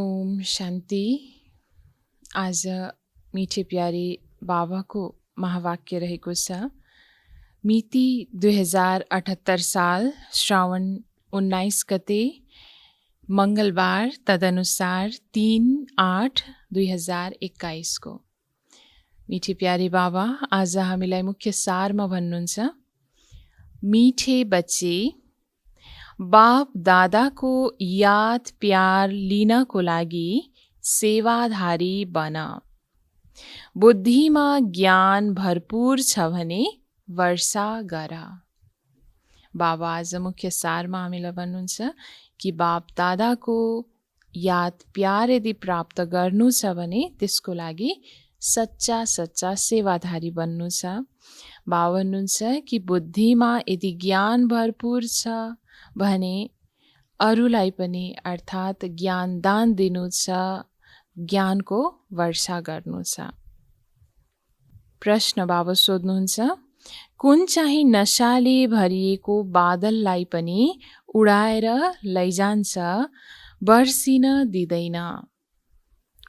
ओम शान्ति। आज मिठे प्यारे बाबाको महावाक्य रहेको छ। मिति 2078 साल श्रावण 19 गते मङ्गलबार, तदनुसार 3/8/2021 को। मिठे प्यारे बाबा आज हामीलाई मुख्य सारमा भन्नुहुन्छ, मिठे बच्चे, बाप दादाको याद प्यार लिनको लागि सेवाधारी बन। बुद्धिमा ज्ञान भरपूर छ भने वर्षा गर। बाबा आज मुख्य सारमा हामीलाई भन्नुहुन्छ कि बाप दादाको याद प्यार यदि प्राप्त गर्नु छ भने त्यसको लागि सच्चा सच्चा सेवाधारी बन्नु छ। बाबा भन्नुहुन्छ कि बुद्धिमा यदि ज्ञान भरपूर छ भने अरूलाई पनि अर्थात् ज्ञान दान दिनु छ, ज्ञानको वर्षा गर्नु छ। प्रश्न बाबा सोध्नुहुन्छ, कुन चाहिँ नशाले भरिएको बादललाई पनि उडाएर लैजान्छ, बर्सिन दिँदैन?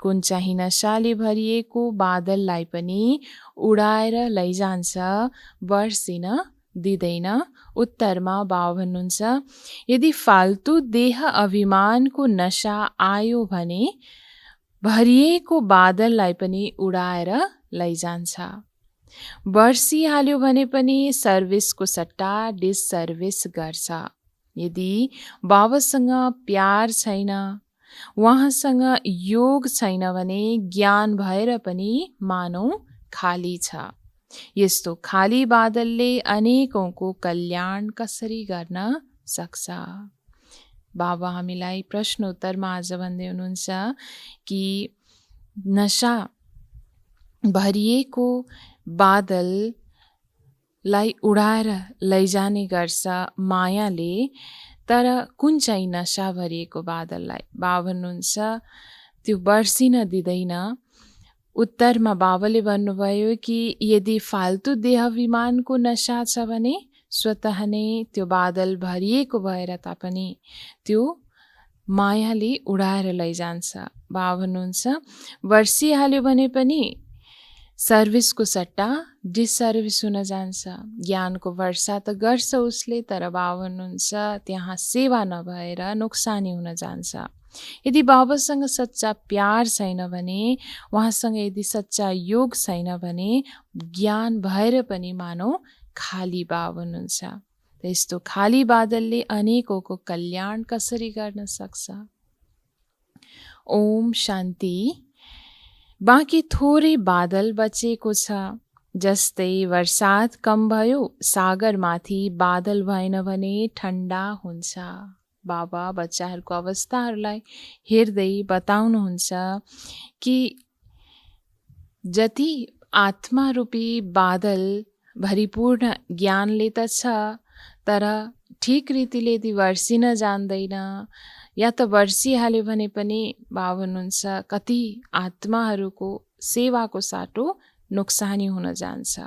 कुन चाहिँ नशाले भरिएको बादललाई पनि उडाएर लैजान्छ, बर्सिन दिँदैन? उत्तरमा बाबा भन्नुहुन्छ, यदि फाल्तु देह अभिमानको नशा आयो भने भरिएको बादललाई पनि उडाएर लैजान्छ। बर्सिहाल्यो भने पनि सर्भिसको सट्टा डिससर्भिस गर्छ। यदि बाबासँग प्यार छैन, उहाँसँग योग छैन भने ज्ञान भएर पनि मानौ खाली छ। यस्तो खाली बादलले अनेकौंको कल्याण कसरी गर्न सक्छ? बाबा हामीलाई प्रश्न उत्तरमा आज भन्दै हुनुहुन्छ कि नशा भरिएको बादललाई उडाएर लैजाने गर्छ मायाले, तर कुन चाहिँ नशा भरिएको बादललाई? बाबा भन्नुहुन्छ त्यो बर्सिन दिँदैन। उत्तरमा बाबाले भन्नुभयो कि यदि फाल्तु देहाभिमानको नशा छ भने स्वतः नै त्यो बादल भरिएको भएर तापनि त्यो मायाले उडाएर लैजान्छ। बाबा भन्नुहुन्छ वर्षिहाल्यो भने पनि सर्भिसको सट्टा डिससर्भिस हुन जान्छ। ज्ञानको वर्षा त गर्छ उसले, तर बाबा भन्नुहुन्छ त्यहाँ सेवा नभएर नोक्सानी हुन जान्छ। यदि बाबासँग सच्चा प्यार छैन भने, उहाँसँग यदि सच्चा योग छैन भने ज्ञान भएर पनि मानौ खाली बाबा हुनुहुन्छ। यस्तो खाली बादलले अनेकौंको कल्याण कसरी गर्न सक्छ? ओम शान्ति। बाँकी थोरै बादल बचेको छ। जस्तै वर्षात कम भयो, सागरमाथि बादल भएन भने ठण्डा हुन्छ। बाबा बच्चाहरूको अवस्थाहरूलाई हेर्दै बताउनुहुन्छ कि जति आत्मारूपी बादल भरिपूर्ण ज्ञानले त छ, तर ठिक रीतिले यदि वर्षिन जान्दैन या त वर्षिहाल्यो भने पनि बाबा भन्नुहुन्छ कति आत्माहरूको सेवाको साटो नोक्सानी हुन जान्छ।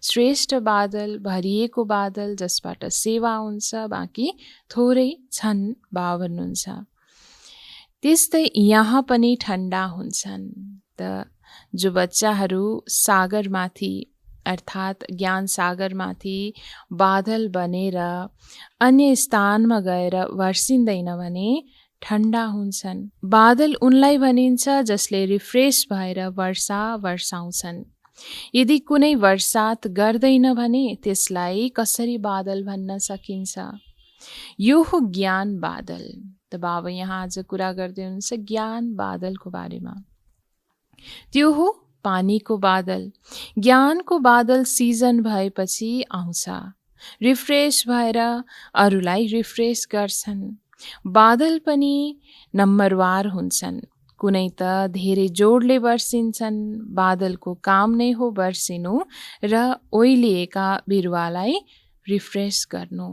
श्रेष्ठ बादल, भरिएको बादल जसबाट सेवा हुन्छ, बाँकी थोरै छन् बाबा भन्नुहुन्छ। त्यस्तै यहाँ पनि ठण्डा हुन्छन्। त जो बच्चाहरू सागरमाथि अर्थात् ज्ञान सागरमाथि बादल बनेर अन्य स्थानमा गएर वर्षिँदैन भने ठण्डा हुन्छन्। बादल उनलाई भनिन्छ जसले रिफ्रेस भएर वर्षा वर्षाउँछन्। यदि कुनै वर्षात गर्दैन भने त्यसलाई कसरी बादल भन्न सकिन्छ? यो हो ज्ञान बादल। त बाबा यहाँ आज कुरा गर्दै हुनुहुन्छ ज्ञान बादलको बारेमा। त्यो हो पानीको बादल। ज्ञानको बादल सिजन भएपछि आउँछ, रिफ्रेस भएर अरूलाई रिफ्रेस गर्छन्। बादल पनि नम्बरवार हुन्छन्। कुनै त धेरै जोडले वर्षिन्छन्। बादलको काम नै हो वर्षिनु र ओइलिएका बिरुवालाई रिफ्रेस गर्नु।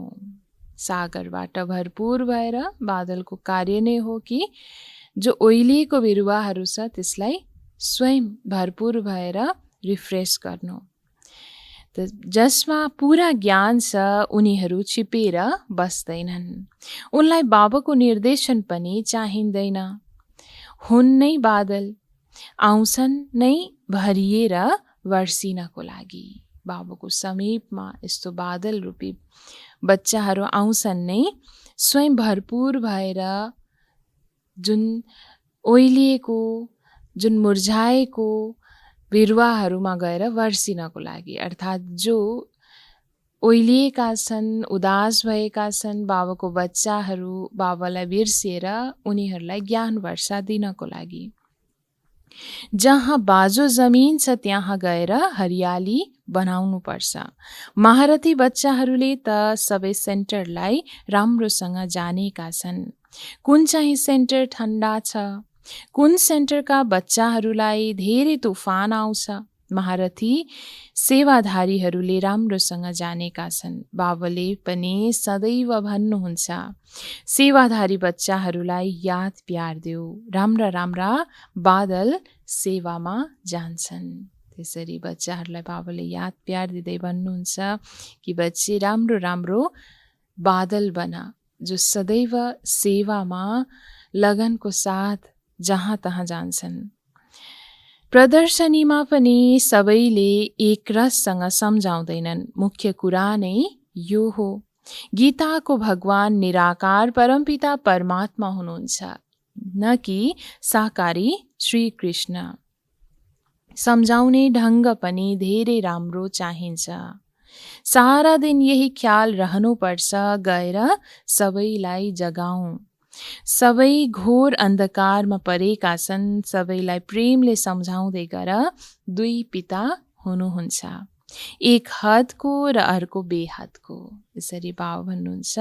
सागरबाट भरपूर भएर बादलको कार्य नै हो कि जो ओइलिएको बिरुवाहरू छ त्यसलाई स्वयं भरपूर भएर रिफ्रेस गर्नु। त जसमा पुरा ज्ञान छ उनीहरू छिपेर बस्दैनन्। उनलाई बाबाको निर्देशन पनि चाहिँदैन। हुन् नै बादल, आउँछन् नै भरिएर वर्षिनको लागि। बाबुको समीपमा यस्तो बादल रूपी बच्चाहरू आउँछन् नै स्वयं भरपूर भएर जुन ओइलिएको, जुन मुर्झाएको बिरुवाहरूमा गएर वर्षिनको लागि। अर्थात् जो ओइलिएका छन्, उदास भएका छन्, बाबाको बच्चाहरू बाबालाई बिर्सिएर उनीहरूलाई ज्ञान वर्षा दिनको लागि। जहाँ बाजो जमिन छ त्यहाँ गएर हरियाली बनाउनु पर्छ। महारथी बच्चाहरूले त सबै सेन्टरलाई राम्रोसँग जानेका छन्। कुन चाहिँ सेन्टर ठन्डा छ, कुन सेन्टरका बच्चाहरूलाई धेरै तुफान आउँछ, महारथी सेवाधारीहरूले राम्रोसँग जानेका छन्। बाबाले पनि सदैव भन्नुहुन्छ, सेवाधारी बच्चाहरूलाई याद प्यार देऊ, राम्रा राम्रा बादल सेवामा जान्छन्। त्यसरी बच्चाहरूलाई बाबाले याद प्यार दिँदै भन्नुहुन्छ कि बच्चे राम्रो राम्रो बादल बना, जो सदैव सेवामा लगनको साथ जहाँ तहाँ जान्छन्। प्रदर्शनीमा पनि सबैले एक रससँग सम्झाउँदैनन्। मुख्य कुरा नै यो हो, गीताको भगवान निराकार परमपिता परमात्मा हुनुहुन्छ, न कि साकारी श्री कृष्ण। सम्झाउने ढङ्ग पनि धेरै राम्रो चाहिन्छ। सारा दिन यही ख्याल रहनुपर्छ, गएर सबैलाई जगाउँ। सबै घोर अन्धकारमा परेका छन्, सबैलाई प्रेमले सम्झाउँदै गर दुई पिता हुनुहुन्छ, एक हदको र अर्को बेहदको। यसरी बाबा भन्नुहुन्छ,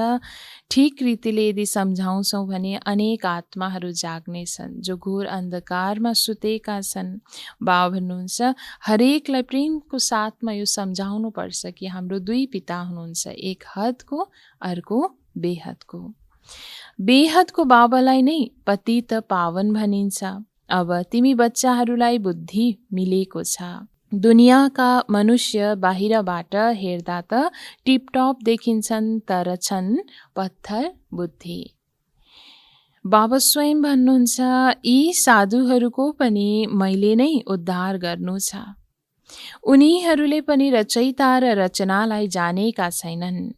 ठिक रीतिले यदि सम्झाउँछौँ भने अनेक आत्माहरू जाग्नेछन् जो घोर अन्धकारमा सुतेका छन्। बाबा भन्नुहुन्छ, हरेकलाई प्रेमको साथमा यो सम्झाउनु पर्छ कि हाम्रो दुई पिता हुनुहुन्छ, एक हदको अर्को बेहदको। बेहदको बाबालाई नै पतित पावन भनिन्छ। अब तिमी बच्चाहरूलाई बुद्धि मिलेको छ। दुनियाँका मनुष्य बाहिरबाट हेर्दा त टिपटप देखिन्छन्, तर छन् पत्थर बुद्धि। बाबा स्वयं भन्नुहुन्छ, यी साधुहरूको पनि मैले नै उद्धार गर्नु छ। उनीहरूले पनि रचयिता र रचनालाई जानेका छैनन्।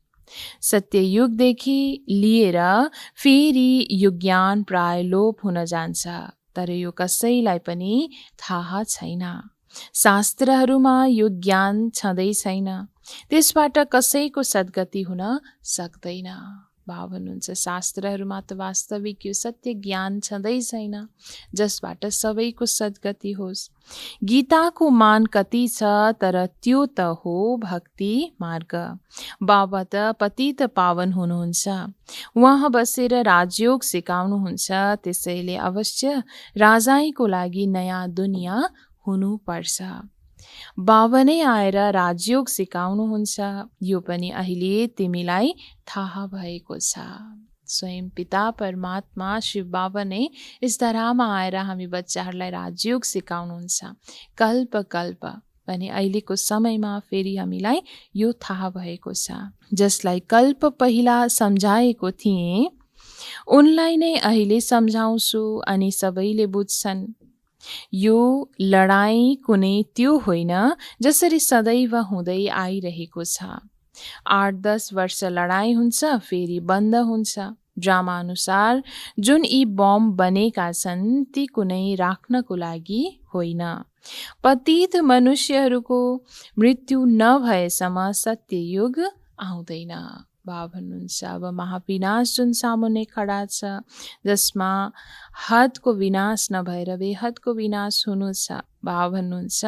सत्ययुगदेखि लिएर फेरि यो ज्ञान प्राय लोप हुन जान्छ, तर यो कसैलाई पनि थाहा छैन। शास्त्रहरूमा यो ज्ञान छँदै छैन, त्यसबाट कसैको सद्गति हुन सक्दैन। बाबा भन्नुहुन्छ, शास्त्रहरूमा त वास्तविक यो सत्य ज्ञान छँदै छैन जसबाट सबैको सद्गति होस्। गीताको मान कति छ, तर त्यो त हो भक्ति मार्ग। बाबा त पतित पावन हुनुहुन्छ, उहाँ बसेर राजयोग सिकाउनुहुन्छ, त्यसैले अवश्य राजाईको लागि नयाँ दुनियाँ हुनुपर्छ। बाबा नै आएर राजयोग सिकाउनुहुन्छ, यो पनि अहिले तिमीलाई थाहा भएको छ। स्वयं पिता परमात्मा शिव बाबा नै यस धरामा आएर हामी बच्चाहरूलाई राजयोग सिकाउनुहुन्छ। कल्प कल्प भने अहिलेको समयमा फेरि हामीलाई यो थाहा भएको छ। जसलाई कल्प पहिला सम्झाएको थिएँ, उनलाई नै अहिले सम्झाउँछु अनि सबैले बुझ्छन्। यो लडाईँ कुनै त्यो होइन जसरी सदैव हुँदै आइरहेको छ। 8-10 वर्ष लडाईँ हुन्छ, फेरि बन्द हुन्छ। ड्रामा अनुसार जुन यी बम बनेका छन् ती कुनै राख्नको लागि होइन। पतित मनुष्यहरूको मृत्यु नभएसम्म सत्ययुग आउँदैन। बाबा भन्नुहुन्छ, अब महाविनाश जुन सामुन्ने खडा छ, जसमा हदको विनाश नभएर बेहदको विनाश हुनु छ। बाबा भन्नुहुन्छ,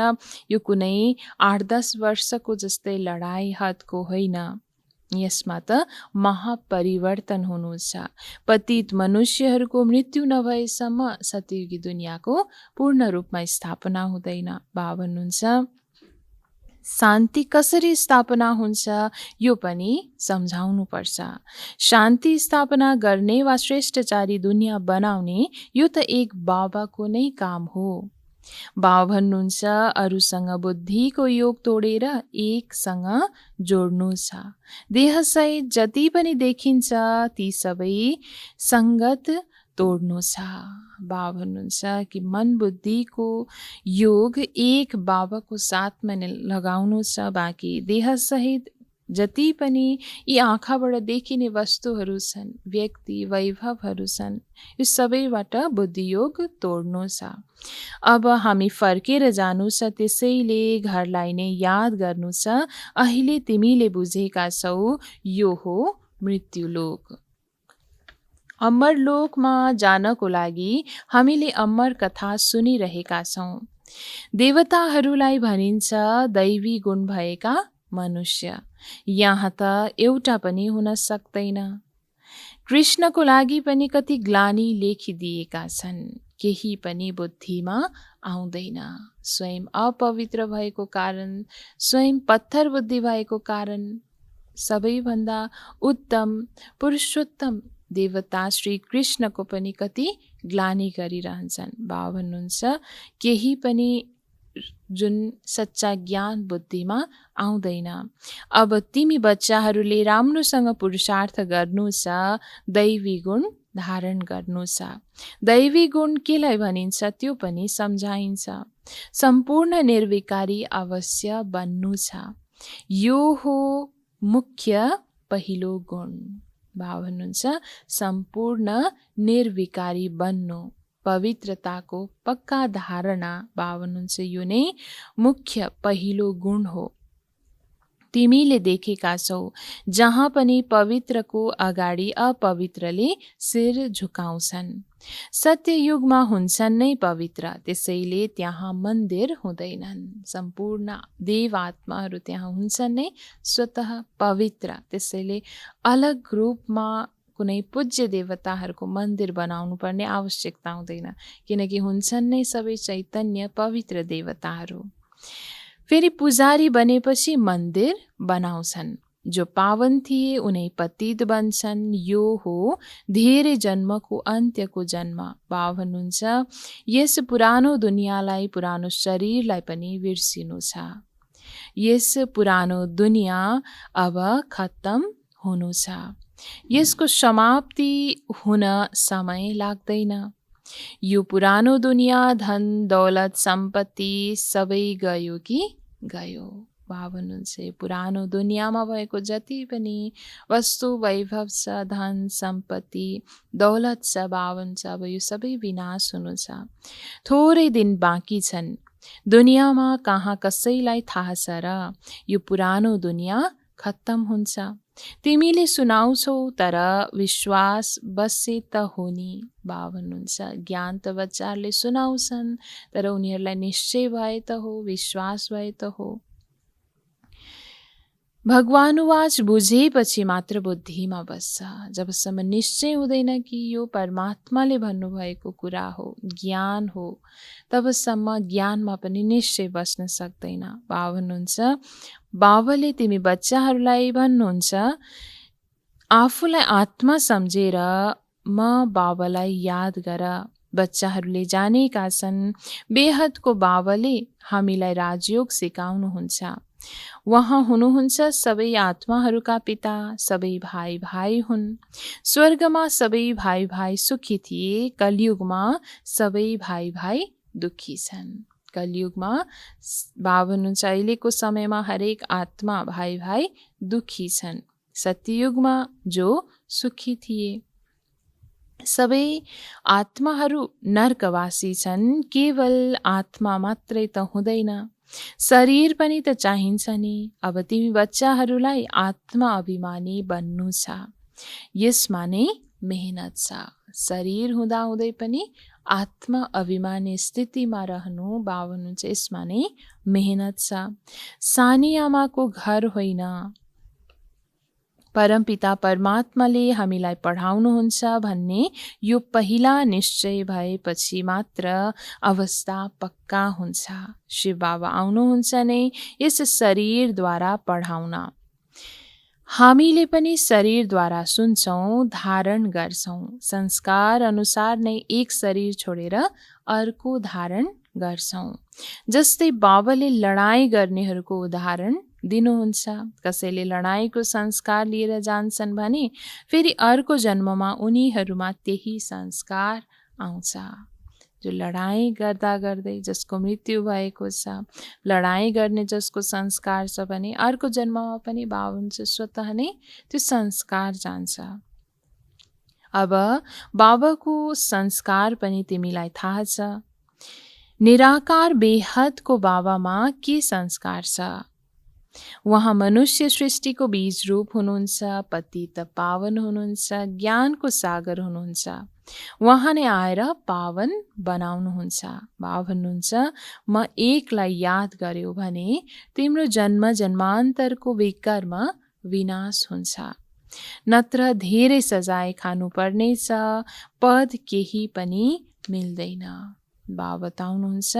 यो कुनै 8-10 वर्षको जस्तै लडाईँ हदको होइन, यसमा त महापरिवर्तन हुनु छ। पतित मनुष्यहरूको मृत्यु नभएसम्म सत्ययुगी दुनियाँको पूर्ण रूपमा स्थापना हुँदैन। बाबा भन्नुहुन्छ, शान्ति कसरी स्थापना हुन्छ यो पनि सम्झाउनु पर्छ। शान्ति स्थापना गर्ने वा श्रेष्ठचारी दुनियाँ बनाउने यो त एक बाबाको नै काम हो। बाबा भन्नुहुन्छ, अरूसँग बुद्धिको योग तोडेर एकसँग जोड्नु छ। देहसहित जति पनि देखिन्छ ती सबै सङ्गत तोड्नु छ। बाबा भन्नुहुन्छ कि मन बुद्धिको योग एक बाबाको साथमा नै लगाउनु छ। बाँकी देहसहित जति पनि यी आँखाबाट देखिने वस्तुहरू छन्, व्यक्ति वैभवहरू छन्, यो सबैबाट बुद्धियोग तोड्नु छ। अब हामी फर्केर जानु छ, त्यसैले घरलाई नै याद गर्नु छ। अहिले तिमीले बुझेका छौ यो हो मृत्युलोक। अमरलोकमा जानको लागि हामीले अमर कथा सुनिरहेका छौँ। देवताहरूलाई भनिन्छ दैवी गुण भएका मनुष्य। यहाँ त एउटा पनि हुन सक्दैन। कृष्णको लागि पनि कति ग्लानी लेखिदिएका छन्, केही पनि बुद्धिमा आउँदैन। स्वयं अपवित्र भएको कारण, स्वयं पत्थर बुद्धि भएको कारण सबैभन्दा उत्तम पुरुषोत्तम देवता श्री कृष्णको पनि कति ग्लानी गरिरहन्छन्। बाबा भन्नुहुन्छ केही पनि जुन सच्चा ज्ञान बुद्धिमा आउँदैन। अब तिमी बच्चाहरूले राम्रोसँग पुरुषार्थ गर्नु छ, दैवी गुण धारण गर्नु छ। दैवी गुण केलाई भनिन्छ त्यो पनि सम्झाइन्छ। सम्पूर्ण निर्विकारी अवश्य बन्नु छ। यो हो मुख्य पहिलो गुण। बाबा भन्नुहुन्छ सम्पूर्ण निर्विकारी बन्नु, पवित्रताको पक्का धारणा। बाबा भन्नुहुन्छ यो नै मुख्य पहिलो गुण हो। तिमीले देखेका छौ जहाँ पनि पवित्रको अगाडि अपवित्रले शिर झुकाउँछन्। सत्ययुगमा हुन्छन् नै पवित्र, त्यसैले त्यहाँ मन्दिर हुँदैनन्। सम्पूर्ण देव आत्माहरू त्यहाँ हुन्छन् नै स्वतः पवित्र, त्यसैले अलग रूपमा कुनै पूज्य देवताहरूको मन्दिर बनाउनु पर्ने आवश्यकता हुँदैन, किनकि हुन्छन् नै सबै चैतन्य पवित्र देवताहरू। फेरि पुजारी बनेपछि मन्दिर बनाउँछन्। जो पावन थिए उनै पतित बन्छन्। यो हो धेरै जन्मको अन्त्यको जन्म। बाबा भन्नुहुन्छ यस पुरानो दुनियाँलाई, पुरानो शरीरलाई पनि बिर्सिनु छ। यस पुरानो दुनियाँ अब खत्तम हुनु छ। यसको समाप्ति हुन समय लाग्दैन। यो पुरानो दुनियाँ धन दौलत सम्पत्ति सबै गयो कि गयो। बाबा भन्नुहुन्छ पुरानो दुनियाँमा भएको जति पनि वस्तु वैभव छ, धन सम्पत्ति दौलत छ, बाबा भन्छ अब यो सबै विनाश हुनु छ। थोरै दिन बाँकी छन्। दुनियाँमा कहाँ कसैलाई थाहा छ र यो पुरानो दुनियाँ खत्तम हुन्छ। तिमीले सुनाउँछौ तर विश्वास बसे त हो नि। बाबा भन्नुहुन्छ ज्ञान त बच्चाहरूले सुनाउँछन् तर उनीहरूलाई निश्चय भए त हो, विश्वास भए त हो। भगवानुवाच बुझेपछि मात्र बुद्धिमा बस्छ। जबसम्म निश्चय हुँदैन कि यो परमात्माले भन्नुभएको कुरा हो, ज्ञान हो, तबसम्म ज्ञानमा पनि निश्चय बस्न सक्दैन। बाबा भन्नुहुन्छ बाबाले तिमी बच्चाहरूलाई भन्नुहुन्छ आफूलाई आत्मा सम्झेर म बाबालाई याद गर। बच्चाहरूले जानेका छन् बेहदको बाबाले हामीलाई राजयोग सिकाउनुहुन्छ। वहाँ हुनुहुन्छ सबै आत्माहरूका पिता, सबै भाइ भाइ हुन्। स्वर्गमा सबै भाइ भाइ सुखी थिए, कलियुगमा सबै भाइ भाइ दुखी छन्। कलियुगमा बाबा भन्नुहुन्छ अहिलेको समयमा हरेक आत्मा भाइ भाइ दुखी छन्। सत्ययुगमा जो सुखी थिए, सबै आत्माहरू नरकवासी छन्। केवल आत्मा मात्रै त हुँदैन, शरीर पनि त चाहिन्छ नि। अब तिमी बच्चाहरूलाई आत्मा अभिमानी बन्नु छ। यसमा नै मेहनत छ। शरीर हुँदाहुँदै पनि आत्मा अभिमानी स्थितिमा रहनु, बाबा भन्नुहुन्छ यसमा नै मेहनत छ। सानी आमाको घर होइन, परमपिता परमात्माले हामीलाई पढाउनुहुन्छ भन्ने यो पहिला निश्चय भएपछि मात्र अवस्था पक्का हुन्छ। शिव बाबा आउनुहुन्छ नै यस शरीरद्वारा पढाउन। हामीले पनि शरीरद्वारा सुन्छौँ, धारण गर्छौँ। संस्कार अनुसार नै एक शरीर छोडेर अर्को धारण गर्छौँ। जस्तै बाबाले लडाईँ गर्नेहरूको उदाहरण दिनुहुन्छ। कसैले लडाइँको संस्कार लिएर जान्छन् भने फेरि अर्को जन्ममा उनीहरूमा त्यही संस्कार आउँछ। जो लडाइँ गर्दा गर्दै जसको मृत्यु भएको छ, लडाइँ गर्ने जसको संस्कार छ भने अर्को जन्ममा पनि भाव हुन्छ स्वतः नै त्यो संस्कार जान्छ। अब बाबाको संस्कार पनि तिमीलाई थाहा छ। निराकार बेहदको बाबामा के संस्कार छ? उहाँ मनुष्य सृष्टिको बीज रूप हुनुहुन्छ, पतित पावन हुनुहुन्छ, ज्ञानको सागर हुनुहुन्छ। उहाँ नै आएर पावन बनाउनुहुन्छ। बाबा भन्नुहुन्छ, म एकलाई याद गर्यो भने तिम्रो जन्म जन्मान्तरको विकर्म विनाश हुन्छ। नत्र धेरै सजाय खानुपर्नेछ, पद केही पनि मिल्दैन। बाबा बताउनुहुन्छ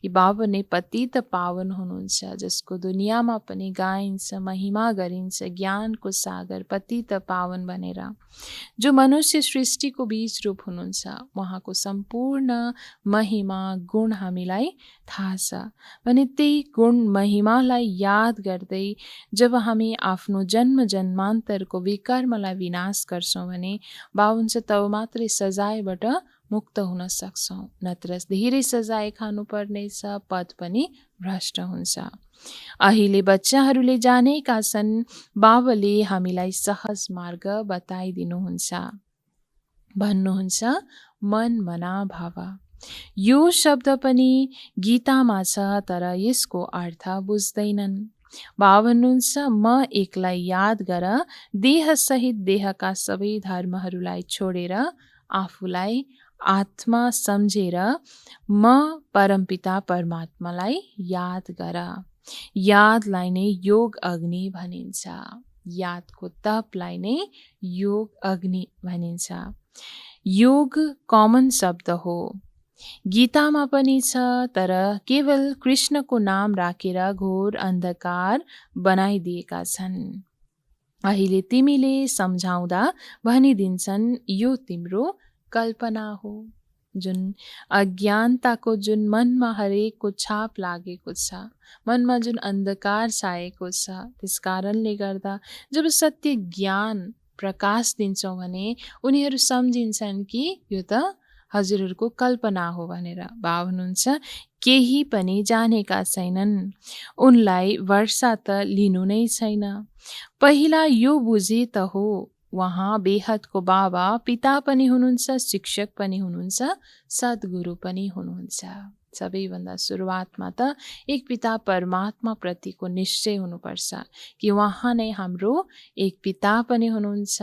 कि बाबा नै पतित पावन हुनुहुन्छ, जसको दुनियाँमा पनि गाइन्छ, महिमा गरिन्छ, ज्ञानको सागर पतित पावन भनेर। जो मनुष्य सृष्टिको बीज रूप हुनुहुन्छ, उहाँको सम्पूर्ण महिमा गुण हामीलाई थाहा छ भने त्यही गुण महिमालाई याद गर्दै जब हामी आफ्नो जन्म जन्मान्तरको विकर्मलाई विनाश गर्छौँ भने बाबा हुन्छ तब मात्रै सजायबाट मुक्त हुन सक्छौँ। नत्र धेरै सजाय खानुपर्नेछ, पद पनि भ्रष्ट हुन्छ। अहिले बच्चाहरूले जानेका छन्, बाबाले हामीलाई सहज मार्ग बताइदिनुहुन्छ। भन्नुहुन्छ मन मना भाव। यो शब्द पनि गीतामा छ, तर यसको अर्थ बुझ्दैनन्। बाबा भन्नुहुन्छ, म एकलाई याद गर, देहसहित देहका सबै धर्महरूलाई छोडेर आफूलाई आत्मा सम्झेर म परमपिता परमात्मालाई याद गर। यादलाई नै योग अग्नि भनिन्छ। यादको तपलाई नै योग अग्नि भनिन्छ। योग कमन शब्द हो, गीतामा पनि छ, तर केवल कृष्णको नाम राखेर घोर अन्धकार बनाइदिएका छन्। अहिले तिमीले सम्झाउँदा भनिदिन्छन् यो तिम्रो कल्पना हो। जुन अज्ञानताको जुन मनमा हरेकको छाप लागेको छ, मनमा जुन अन्धकार छाएको छ, त्यस कारणले गर्दा जब सत्य ज्ञान प्रकाश दिन्छौँ भने उनीहरू सम्झिन्छन् कि यो त हजुरहरूको कल्पना हो भनेर। बाबा हुनुहुन्छ केही पनि जानेका छैनन्, उनलाई वर्षा त लिनु नै छैन। पहिला यो बुझे त हो, उहाँ बेहदको बाबा पिता पनि हुनुहुन्छ, शिक्षक पनि हुनुहुन्छ, सद्गुरु पनि हुनुहुन्छ। सबैभन्दा सुरुवातमा त एक पिता परमात्मा प्रतिको निश्चय हुनुपर्छ कि उहाँ नै हाम्रो एक पिता पनि हुनुहुन्छ,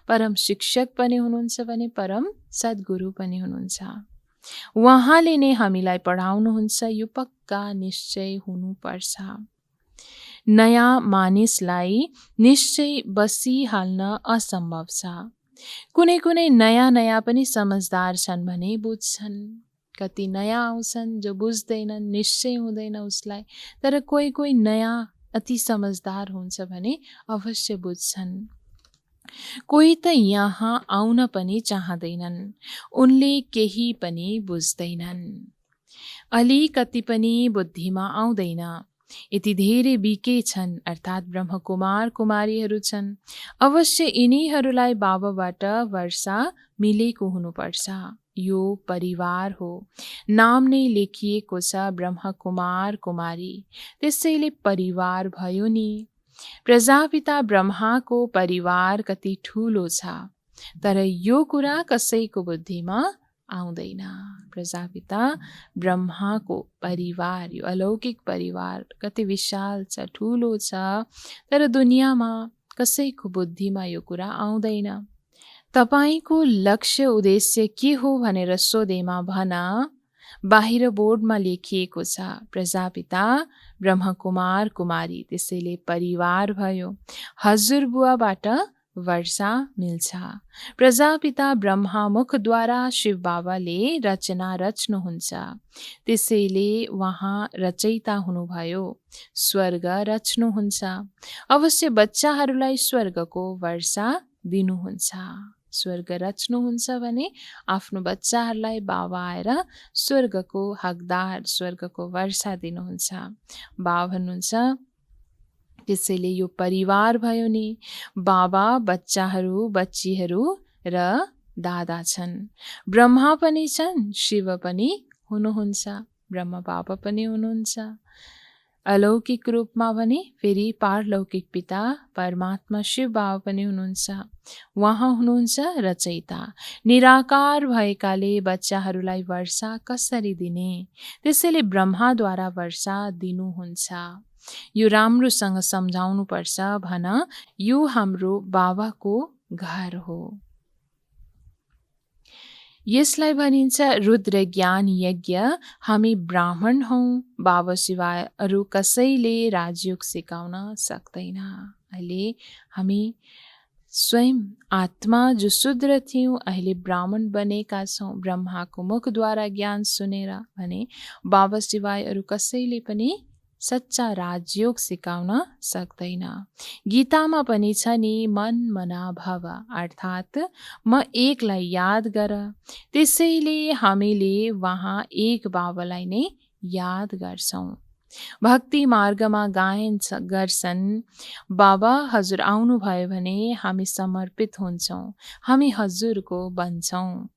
परम शिक्षक पनि हुनुहुन्छ भने परम सद्गुरु पनि हुनुहुन्छ। उहाँले नै हामीलाई पढाउनुहुन्छ, यो पक्का निश्चय हुनुपर्छ। नयाँ मानिसलाई निश्चय बसिहाल्न असम्भव छ। कुनै कुनै नयाँ नयाँ पनि समझदार छन् भने बुझ्छन्, कति नयाँ आउँछन् जो बुझ्दैनन्, निश्चय हुँदैन उसलाई। तर कोही कोही नयाँ अति समझदार हुन्छ भने अवश्य बुझ्छन्। कोही त यहाँ आउन पनि चाहँदैनन्, उनले केही पनि बुझ्दैनन्, अलिकति पनि बुद्धिमा आउँदैन। यति धेरै बिके छन्, अर्थात् ब्रह्मकुमार कुमारीहरू छन्। अवश्य यिनीहरूलाई बाबाबाट वर्षा मिलेको हुनुपर्छ। यो परिवार हो, नाम नै लेखिएको छ ब्रह्मकुमार कुमारी, त्यसैले परिवार भयो नि। प्रजापिता ब्रह्माको परिवार कति ठुलो छ, तर यो कुरा कसैको बुद्धिमा आउँदैन। प्रजापिता ब्रह्माको परिवार, यो अलौकिक परिवार कति विशाल छ, ठुलो छ, तर दुनियाँमा कसैको बुद्धिमा यो कुरा आउँदैन। तपाईको लक्ष्य उद्देश्य के हो भनेर सोधेमा भन, बाहिर बोर्डमा लेखिएको छ प्रजापिता ब्रह्मकुमार कुमारी, त्यसैले परिवार भयो। हजुरबुवाबाट वर्षा मिल्छ। प्रजापिता ब्रह्मा मुखद्वारा शिव बाबाले रचना रच्नुहुन्छ, त्यसैले उहाँ रचयिता हुनुभयो। स्वर्ग रच्नुहुन्छ, अवश्य बच्चाहरूलाई स्वर्गको वर्षा दिनुहुन्छ। स्वर्ग रच्नुहुन्छ भने आफ्नो बच्चाहरूलाई बाबा आएर स्वर्गको हकदार, स्वर्गको वर्षा दिनुहुन्छ। बाबा भन्नुहुन्छ त्यसैले यो परिवार भयो नि, बाबा, बच्चाहरू, बच्चीहरू र दादा छन्। ब्रह्मा पनि छन्, शिव पनि हुनुहुन्छ, ब्रह्मा बाबा पनि हुनुहुन्छ। अलौकिक रूपमा भने फेरि पारलौकिक पिता परमात्मा शिव बाबा पनि हुनुहुन्छ। उहाँ हुनुहुन्छ रचयिता। निराकार भएकाले बच्चाहरूलाई वर्षा कसरी दिने, त्यसैले ब्रह्माद्वारा वर्षा दिनुहुन्छ। यो राम्रोसँग सम्झाउनुपर्छ। भन, यो हाम्रो बाबाको घर हो। यसलाई भनिन्छ रुद्र ज्ञान यज्ञ। हामी ब्राह्मण हौँ, बाबा सिवाय अरू कसैले राजयोग सिकाउन सक्दैन। अहिले हामी स्वयं आत्मा जो शूद्र थियौँ, अहिले ब्राह्मण बनेका छौँ, ब्रह्माको मुखद्वारा ज्ञान सुनेर। भने बाबा सिवाय अरू कसैले पनि सच्चा राजयोग सिकाउन सक्दैन। गीतामा पनि छ नि, मन मना भव, अर्थात् म एकलाई याद गर। त्यसैले हामीले वहाँ एक बाबालाई नै याद गर्छौँ। भक्ति मार्गमा गायन गर्छन्, बाबा हजुर आउनुभयो भने हामी समर्पित हुन्छौँ, हामी हजुरको बन्छौँ।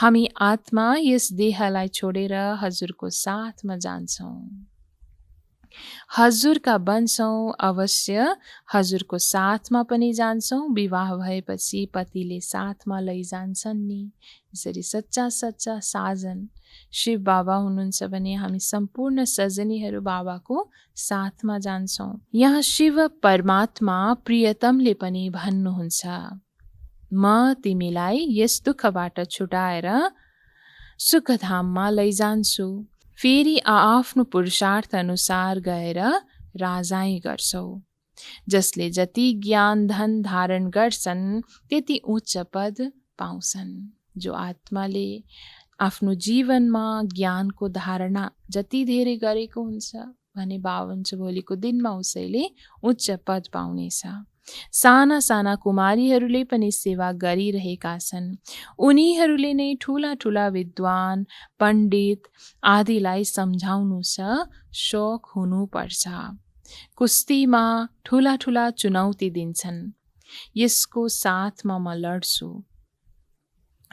हामी आत्मा यस देहलाई छोडेर हजुरको साथमा जान्छौँ। हजुरका बन्छौँ, अवश्य हजुरको साथमा पनि जान्छौँ। विवाह भएपछि पतिले साथमा लैजान्छन् नि। यसरी सच्चा सच्चा साजन शिव बाबा हुनुहुन्छ भने हामी सम्पूर्ण सजनीहरू बाबाको साथमा जान्छौँ। यहाँ शिव परमात्मा प्रियतमले पनि भन्नुहुन्छ, म तिमीलाई यस दुःखबाट छुटाएर सुखधाममा लैजान्छु। फेरि आफ्नो पुरुषार्थ अनुसार गएर राजाई गर्छौ। जसले जति ज्ञान धन धारण गर्छन् त्यति उच्च पद पाउँछन्। जो आत्माले आफ्नो जीवनमा ज्ञानको धारणा जति धेरै गरेको हुन्छ भने बाबा भोलिको दिनमा उसैले उच्च पद पाउनेछ। साना साना कुमारीहरूले पनि सेवा गरिरहेका छन्। उनीहरूले नै ठुला ठुला विद्वान पण्डित आदिलाई सम्झाउनु छ, शोक हुनुपर्छ। कुस्तीमा ठुला ठुला चुनौती दिन्छन्, यसको साथमा म लड्छु।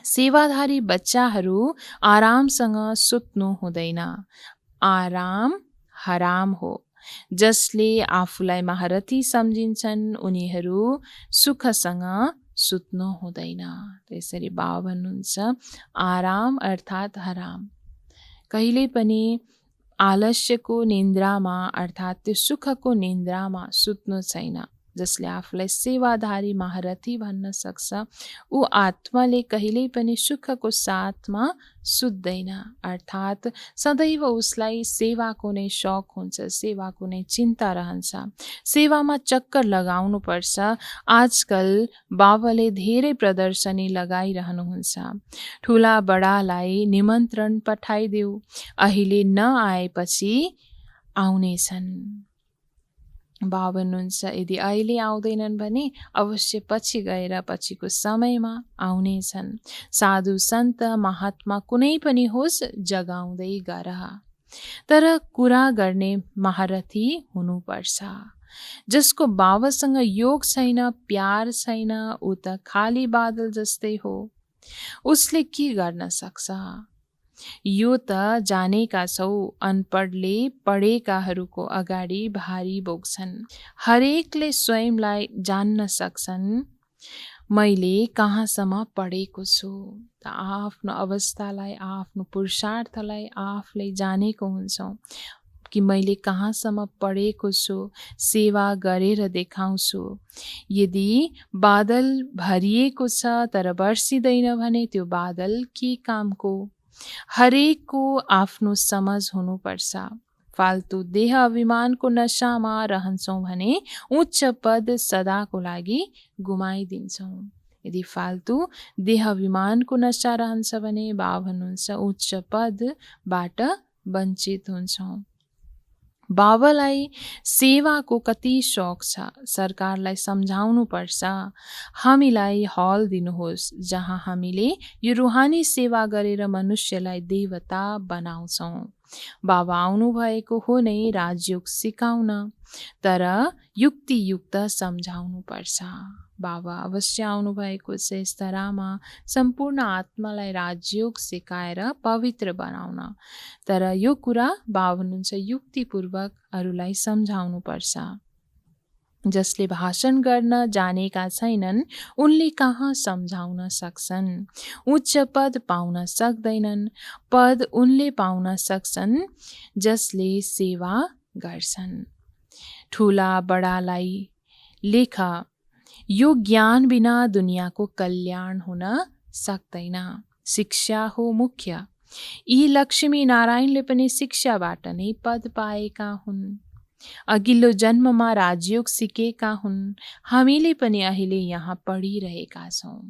सेवाधारी बच्चाहरू आरामसँग सुत्नु हुँदैन, आराम हराम हो। जसले आफूलाई महारथी सम्झिन्छन् उनीहरू सुखसँग सुत्नु हुँदैन। त्यसरी बाबा भन्नुहुन्छ, आराम अर्थात् हराम। कहिले पनि आलस्यको निन्द्रामा अर्थात् त्यो सुखको निन्द्रामा सुत्नु छैन। जसले आफूलाई सेवाधारी महारथी भन्न सक्छ ऊ आत्माले कहिल्यै पनि सुखको साथमा सुत्दैन। अर्थात् सदैव उसलाई सेवाको नै शौक हुन्छ, सेवाको नै चिन्ता रहन्छ, सेवामा चक्कर लगाउनु पर्छ। आजकल बाबाले धेरै प्रदर्शनी लगाइरहनुहुन्छ। ठुला बडालाई निमन्त्रण पठाइदेऊ, अहिले नआएपछि आउनेछन्। बाबा भन्नुहुन्छ, यदि अहिले आउँदैनन् भने अवश्य पछि गएर पछिको समयमा आउनेछन्। साधु सन्त महात्मा कुनै पनि होस् जगाउँदै गर, तर कुरा गर्ने महारथी हुनुपर्छ। जसको बाबासँग योग छैन, प्यार छैन, ऊ त खाली बादल जस्तै हो। उसले के गर्न सक्छ? यो त जानेका छौ, अनपढले पढेकाहरूको अगाडि भारी बोक्छन्। हरेकले स्वयंलाई जान्न सक्छन्, मैले कहाँसम्म पढेको छु। त आफ्नो अवस्थालाई, आफ्नो पुरुषार्थलाई आफूले जानेको हुन्छौँ कि मैले कहाँसम्म पढेको छु, सेवा गरेर देखाउँछु। यदि बादल भरिएको छ तर बर्सिँदैन भने त्यो बादल के कामको? हरेकको आफ्नो समझ हुनुपर्छ। फाल्तु देह अभिमानको नशामा रहन्छौँ भने उच्च पद सदाको लागि गुमाइदिन्छौँ। यदि फाल्तु देह अभिमानको नशा रहन्छ भने बाबा भन्नुहुन्छ उच्च पदबाट वञ्चित हुन्छौँ। बाबालाई सेवाको कति शौक छ, सरकारलाई सम्झाउनु पर्छ, हामीलाई हल दिनुहोस् जहाँ हामीले यो रुहानी सेवा गरेर मनुष्यलाई देवता बनाउँछौँ। बाबा आउनुभएको हो नै राजयोग सिकाउन, तर युक्तियुक्त सम्झाउनुपर्छ। बाबा अवश्य आउनुभएको छ यस धरामा सम्पूर्ण आत्मालाई राजयोग सिकाएर पवित्र बनाउन, तर यो कुरा बाबा भन्नुहुन्छ युक्तिपूर्वक अरूलाई सम्झाउनुपर्छ। जसले भाषण गर्न जानेका छैनन् उनले कहाँ सम्झाउन सक्छन्। उच्च पद पाउन सक्दैनन्, पद उनले पाउन सक्छन् जसले सेवा गर्छन्। ठुला बडालाई लेख, यो ज्ञान बिना दुनियाँको कल्याण हुन सक्दैन। शिक्षा हो मुख्य। यी लक्ष्मी नारायणले पनि शिक्षाबाट नै पद पाएका हुन्। अघिल्लो जन्ममा राजयोग सिकेका हुन्। हामीले पनि अहिले यहाँ पढिरहेका छौँ।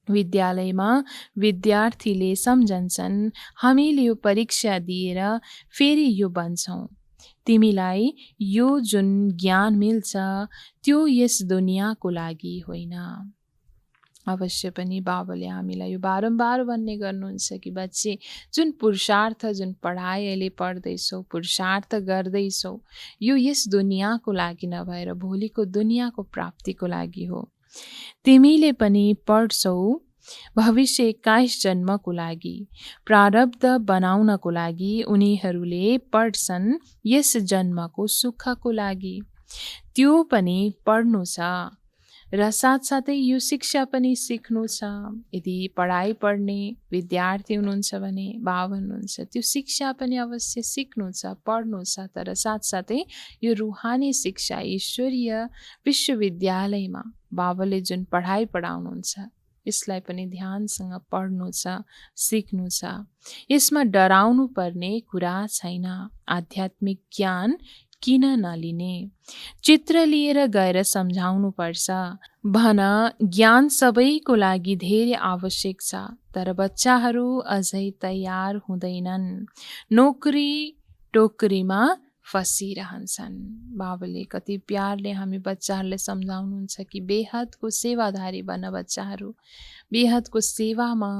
विद्यालयमा विद्यार्थीले सम्झन्छन् हामीले यो परीक्षा दिएर फेरि यो बन्छौँ। तिमीलाई यो जुन ज्ञान मिल्छ त्यो यस दुनियाँको लागि होइन। अवश्य पनि बाबाले हामीलाई यो बारम्बार भन्ने गर्नुहुन्छ कि बच्चे जुन पुरुषार्थ, जुन पढाइ अहिले पढ्दैछौ, पुरुषार्थ गर्दैछौ, यो यस दुनियाँको लागि नभएर भोलिको दुनियाँको प्राप्तिको लागि हो। तिमीले पनि पढ्छौ भविष्य 21 जन्मको लागि, प्रारब्ध बनाउनको लागि। उनीहरूले पढ्छन् यस जन्मको सुखको लागि। त्यो पनि पढ्नु छ र साथसाथै यो शिक्षा पनि सिक्नु छ। यदि पढाइ पढ्ने विद्यार्थी हुनुहुन्छ भने बाबा भन्नुहुन्छ त्यो शिक्षा पनि अवश्य सिक्नु छ, पढ्नु छ, तर साथसाथै यो रुहानी शिक्षा ईश्वरीय विश्वविद्यालयमा बाबाले जुन पढाइ पढाउनुहुन्छ यसलाई पनि ध्यानसँग पढ्नु छ, सिक्नु छ। यसमा डराउनु पर्ने कुरा छैन। आध्यात्मिक ज्ञान किन नलिने? चित्र लिएर गएर सम्झाउनु पर्छ। भन ज्ञान सबैको लागि धेरै आवश्यक छ, तर बच्चाहरू अझै तयार हुँदैनन्, नोकरी टोकरीमा फसिरहन्छन्। बाबाले कति प्यारले हामी बच्चाहरूलाई सम्झाउनुहुन्छ कि बेहदको सेवाधारी बन बच्चाहरू, बेहदको सेवामा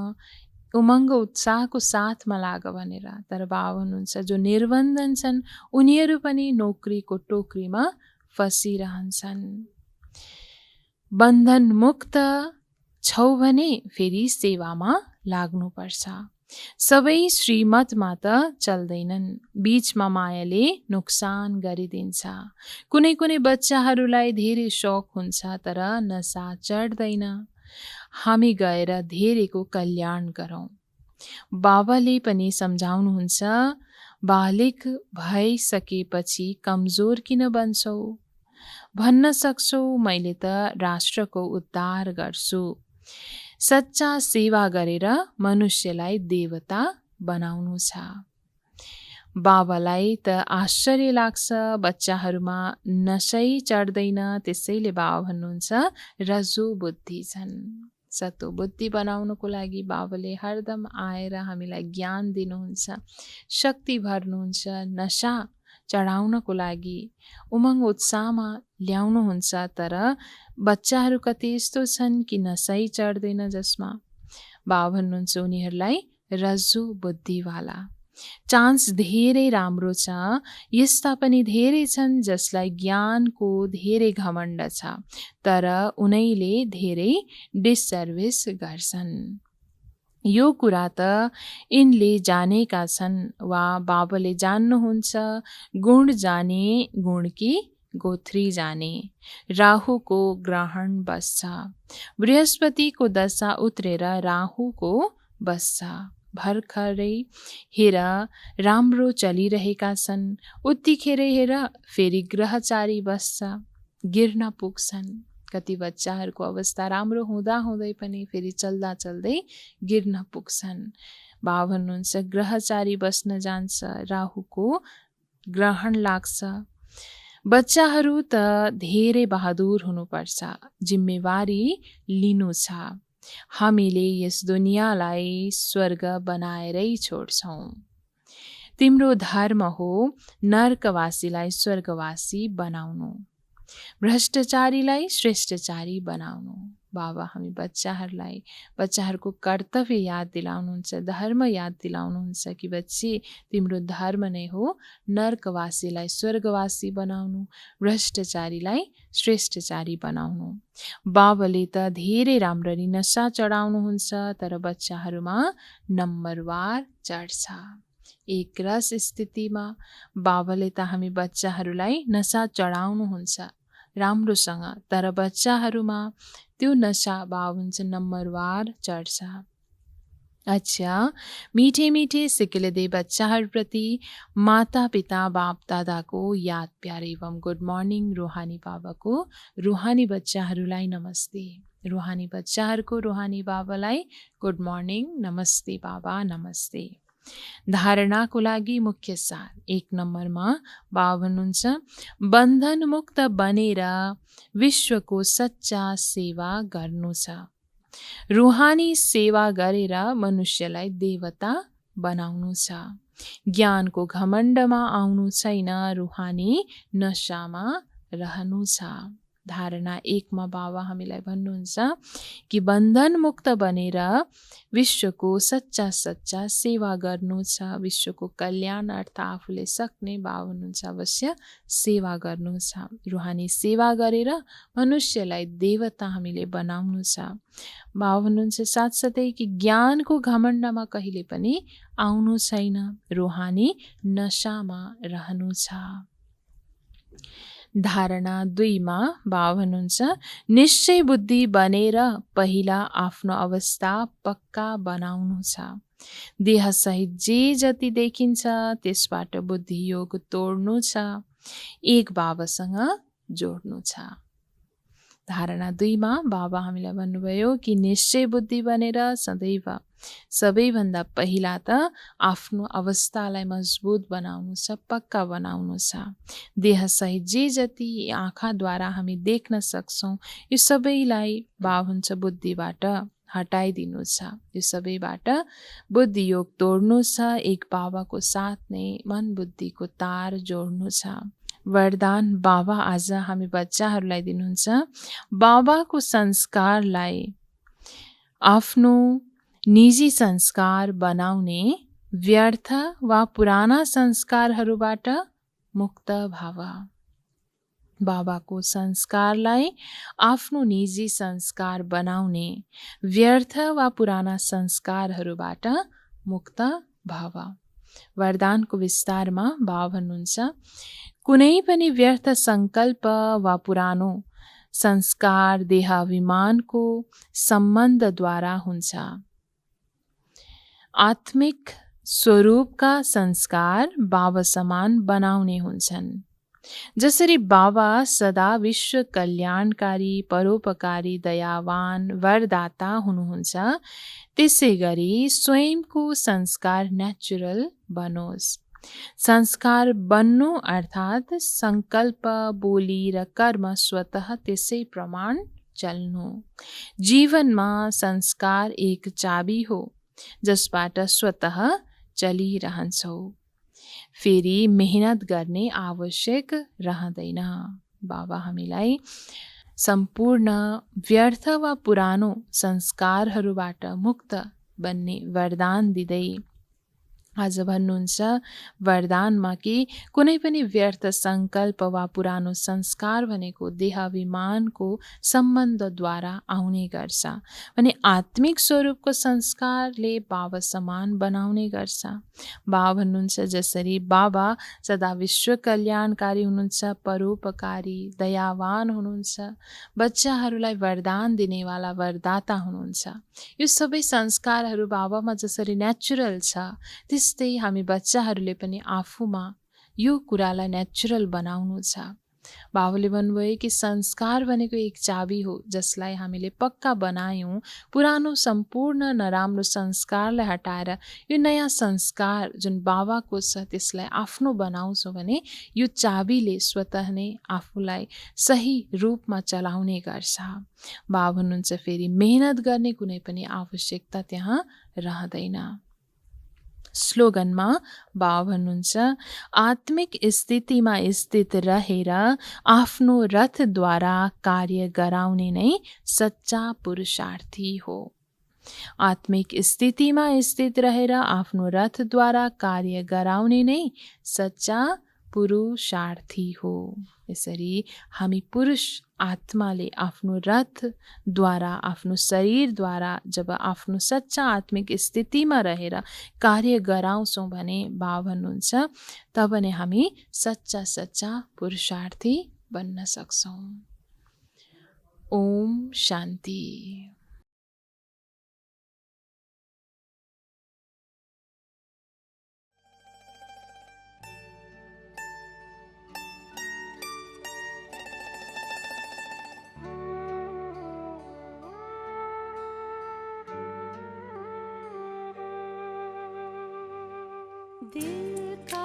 उमङ्ग उत्साहको साथमा लाग भनेर। तर बाबा हुनुहुन्छ जो निर्बन्धन छन् उनीहरू पनि नोकरीको टोकरीमा फसिरहन्छन्। बन्धन मुक्त छौ भने फेरि सेवामा लाग्नुपर्छ। सबै श्रीमतमा त चल्दैनन्, बीचमा मायाले नोक्सान गरिदिन्छ। कुनै कुनै बच्चाहरूलाई धेरै शौक हुन्छ तर नसा चढ्दैन। हामी गएर धेरैको कल्याण गरौँ। बाबाले पनि सम्झाउनुहुन्छ, बालिक भइसकेपछि कमजोर किन बन्छौ? भन्न सक्छौ मैले त राष्ट्रको उद्धार गर्छु। सच्चा सेवा गरेर मनुष्यलाई देवता बनाउनु छ। बाबालाई त आश्चर्य लाग्छ बच्चाहरूमा नसै चढ्दैन, त्यसैले बाबा भन्नुहुन्छ रजो बुद्धि छन्। सतो बुद्धि बनाउनको लागि बाबाले हरदम आएर हामीलाई ज्ञान दिनुहुन्छ, शक्ति भर्नुहुन्छ, नशा चढाउनको लागि उमङ्ग उत्साहमा ल्याउनुहुन्छ। तर बच्चाहरू कति यस्तो छन् कि नसै चढ्दैन, जसमा बाबा भन्नुहुन्छ उनीहरूलाई रज्जु बुद्धिवाला। चान्स धेरै राम्रो छ। यस्ता पनि धेरै छन् जसलाई ज्ञानको धेरै घमण्ड छ, तर उनीले धेरै डिससर्भिस गर्छन्। यो कुरा त यिनले जानेका छन् वा बाबाले जान्नुहुन्छ। गुण जाने गुणकी गोत्री जाने। राहुको ग्रहण बस्छ। बृहस्पतिको दशा उत्रेर राहुको बस्छ। भर्खरै हेर राम्रो चलिरहेका छन्, उतिखेरै हेर फेरि ग्रहचारी बस्छ, गिर्न पुग्छन्। कति बच्चाहरूको अवस्था राम्रो हुँदा हुँदै पनि फेरि चल्दा चल्दै गिर्न पुग्छन्। बाबा भन्नुहुन्छ ग्रहचारी बस्न जान्छ, राहुको ग्रहण लाग्छ। बच्चाहरू त धेरै बहादुर हुनुपर्छ, जिम्मेवारी लिनु छ। हामीले यस दुनियाँलाई स्वर्ग बनाएरै छोड्छौँ। तिम्रो धर्म हो नरकवासीलाई स्वर्गवासी बनाउनु, भ्रष्टाचारीलाई श्रेष्ठचारी बनाउनु। बाबा हामी बच्चाहरूको कर्तव्य याद दिलाउनुहुन्छ, धर्म याद दिलाउनुहुन्छ कि बच्ची तिम्रो धर्म नै हो नर्कवासीलाई स्वर्गवासी बनाउनु, भ्रष्टाचारीलाई श्रेष्ठचारी बनाउनु। बाबाले त धेरै राम्ररी नशा चढाउनुहुन्छ, तर बच्चाहरूमा नम्बरवार चढ्छ। एक रस स्थितिमा बाबाले त हामी बच्चाहरूलाई नशा चढाउनुहुन्छ राम्रोसँग, तर बच्चाहरूमा त्यो नशा बाबुन्छ नम्बरवार चढ्छ। अच्छा, मीठे मीठे सिक्किलदे बच्चाहरूप्रति माता पिता बाप दादाको याद प्यार एवं गुड मर्निङ। रुहानी बाबाको रुहानी बच्चाहरूलाई नमस्ते। रुहानी बच्चाहरूको रुहानी बाबालाई गुड मर्निङ, नमस्ते बाबा, नमस्ते। धारणाको लागि मुख्य सार 1 नम्बरमा बाबा भन्नुहुन्छ, बन्धन मुक्त बनेर विश्वको सच्चा सेवा गर्नु छ। रुहानी सेवा गरेर मनुष्यलाई देवता बनाउनु छ। ज्ञानको घमण्डमा आउनु छैन, रुहानी नशामा रहनु छ। धारणा 1 मा बाबा हामीलाई भन्नुहुन्छ कि बन्धन मुक्त बनेर विश्वको सच्चा सेवा गर्नु छ। विश्वको कल्याणार्थ आफूले सक्ने बाबा भन्नुहुन्छ अवश्य सेवा गर्नु छ। रुहानी सेवा गरेर मनुष्यलाई देवता हामीले बनाउनु छ। बाबा भन्नुहुन्छ साथसाथै कि ज्ञानको घमण्डमा कहिले पनि आउनु छैन, रुहानी नशामा रहनु छ। धारणा 2 मा बाबा भन्नुहुन्छ, निश्चय बुद्धि बनेर पहिला आफ्नो अवस्था पक्का बनाउनु छ। देहसहित जे जति देखिन्छ त्यसबाट बुद्धि योग तोड्नु छ, एक बाबासँग जोड्नु छ। धारणा 2 मा बाबा हामीलाई भन्नुभयो कि निश्चय बुद्धि बनेर सदैव सबैभन्दा पहिला त आफ्नो अवस्थालाई मजबुत बनाउनु छ, पक्का बनाउनु छ। देहसहित जे जति आँखाद्वारा हामी देख्न सक्छौँ यो सबैलाई बाबा हुन्छ बुद्धिबाट हटाइदिनु छ। यो सबैबाट बुद्धि योग तोड्नु छ, एक बाबाको साथ नै मन बुद्धिको तार जोड्नु छ। वरदान बाबा आज हामी बच्चाहरूलाई दिनुहुन्छ, बाबाको संस्कारलाई आफ्नो निजी संस्कार बनाउने, व्यर्थ वा पुराना संस्कारहरूबाट मुक्त भव। बाबाको संस्कारलाई आफ्नो निजी संस्कार बनाउने, व्यर्थ वा पुराना संस्कारहरूबाट मुक्त भव। वरदानको विस्तारमा बाबा भन्नुहुन्छ, कुनै पनि व्यर्थ संकल्प वा पुरानो संस्कार देहाभिमानको सम्बन्धद्वारा हुन्छ। आत्मिक स्वरूपका संस्कार बाबा समान बनाउने हुन्छन्। जसरी बाबा सदा विश्व कल्याणकारी, परोपकारी, दयावान, वरदाता हुनुहुन्छ, त्यसै गरी स्वयंको संस्कार नेचुरल बनोस्। संस्कार बन्नु अर्थात् संकल्प, बोली र कर्म स्वतः त्यसै प्रमाण चल्नु। जीवनमा संस्कार एक चाबी हो जसबाट स्वतः चलिरहन्छौ, फेरि मेहनत गर्ने आवश्यक रहँदैन। बाबा हामीलाई सम्पूर्ण व्यर्थ वा पुरानो संस्कारहरूबाट मुक्त बन्ने वरदान दिँदै आज भन्नुहुन्छ वरदानमा कि कुनै पनि व्यर्थ संकल्प वा पुरानो संस्कार भनेको देहाभिमानको सम्बन्धद्वारा आउने गर्छ भने आत्मिक स्वरूपको संस्कारले बाबा समान बनाउने गर्छ। बाबा भन्नुहुन्छ जसरी बाबा सदा विश्व कल्याणकारी हुनुहुन्छ, परोपकारी, दयावान हुनुहुन्छ, बच्चाहरूलाई वरदान दिनेवाला वरदाता हुनुहुन्छ। यो सबै संस्कारहरू बाबामा जसरी नेचुरल छ त्यस्तै हामी बच्चाहरूले पनि आफूमा यो कुरालाई नेचुरल बनाउनु छ। बाबाले भन्नुभयो कि संस्कार भनेको एक चाबी हो जसलाई हामीले पक्का बनायौँ, पुरानो सम्पूर्ण नराम्रो संस्कारलाई हटाएर यो नयाँ संस्कार जुन बाबाको छ त्यसलाई आफ्नो बनाउँछौँ भने यो चाबीले स्वतः नै आफूलाई सही रूपमा चलाउने गर्छ। बाबा भन्नुहुन्छ फेरि मेहनत गर्ने कुनै पनि आवश्यकता त्यहाँ रहँदैन। स्लोगनमा बाबा भन्नुहुन्छ, आत्मिक स्थितिमा स्थित रहेर आफ्नो रथद्वारा कार्य गराउने नै सच्चा पुरुषार्थी हो। आत्मिक स्थितिमा स्थित रहेर आफ्नो रथद्वारा कार्य गराउने नै सच्चा पुरुषार्थी हो। यसरी हामी पुरुष आत्माले आफ्नो रथद्वारा, आफ्नो शरीरद्वारा जब आफ्नो सच्चा आत्मिक स्थितिमा रहेर कार्य गराउँछौँ भने बाबा भन्नुहुन्छ, तब नै हामी सच्चा सच्चा पुरुषार्थी बन्न सक्छौँ। ओम शान्ति। दिल का